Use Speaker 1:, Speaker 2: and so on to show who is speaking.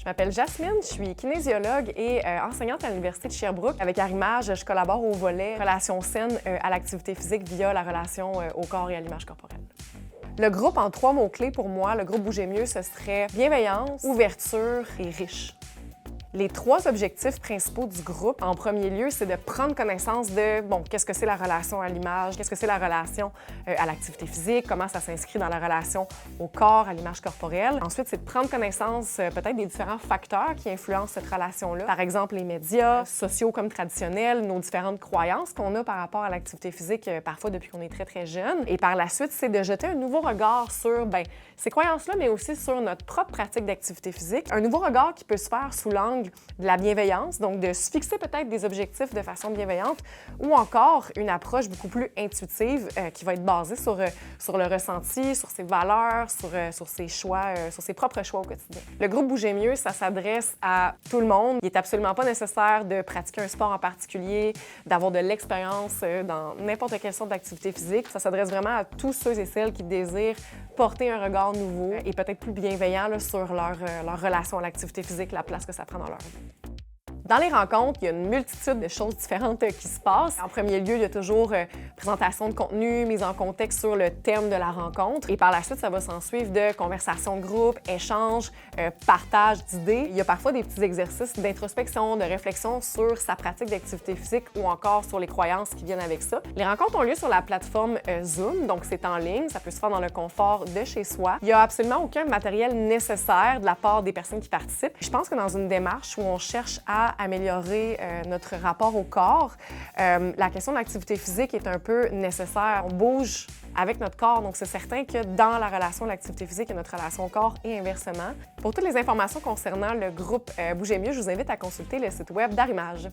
Speaker 1: Je m'appelle Jasmine, je suis kinésiologue et enseignante à l'Université de Sherbrooke. Avec Arimage, je collabore au volet relations saines à l'activité physique via la relation au corps et à l'image corporelle. Le groupe en 3 mots-clés pour moi, le groupe Bouger mieux, ce serait bienveillance, ouverture et riche. Les 3 objectifs principaux du groupe, en premier lieu, c'est de prendre connaissance de, qu'est-ce que c'est la relation à l'image, qu'est-ce que c'est la relation à l'activité physique, comment ça s'inscrit dans la relation au corps, à l'image corporelle. Ensuite, c'est de prendre connaissance peut-être des différents facteurs qui influencent cette relation-là. Par exemple, les médias, sociaux comme traditionnels, nos différentes croyances qu'on a par rapport à l'activité physique, parfois depuis qu'on est très, très jeune. Et par la suite, c'est de jeter un nouveau regard sur, ces croyances-là, mais aussi sur notre propre pratique d'activité physique. Un nouveau regard qui peut se faire sous l'angle de la bienveillance, donc de se fixer peut-être des objectifs de façon bienveillante, ou encore une approche beaucoup plus intuitive qui va être basée sur le ressenti, sur ses valeurs, sur ses choix, sur ses propres choix au quotidien. Le groupe Bouger mieux, ça s'adresse à tout le monde. Il n'est absolument pas nécessaire de pratiquer un sport en particulier, d'avoir de l'expérience dans n'importe quelle sorte d'activité physique. Ça s'adresse vraiment à tous ceux et celles qui désirent porter un regard nouveau et peut-être plus bienveillant là, sur leur relation à l'activité physique, la place que ça prend dans leur vie. Dans les rencontres, il y a une multitude de choses différentes qui se passent. En premier lieu, il y a toujours présentation de contenu, mise en contexte sur le thème de la rencontre. Et par la suite, ça va s'en suivre de conversations de groupe, échanges, partage d'idées. Il y a parfois des petits exercices d'introspection, de réflexion sur sa pratique d'activité physique ou encore sur les croyances qui viennent avec ça. Les rencontres ont lieu sur la plateforme Zoom, donc c'est en ligne, ça peut se faire dans le confort de chez soi. Il n'y a absolument aucun matériel nécessaire de la part des personnes qui participent. Je pense que dans une démarche où on cherche à améliorer notre rapport au corps, la question de l'activité physique est un peu nécessaire. On bouge avec notre corps, donc c'est certain que dans la relation de l'activité physique, il y a notre relation au corps et inversement. Pour toutes les informations concernant le groupe Bouger mieux, je vous invite à consulter le site web d'Arimage.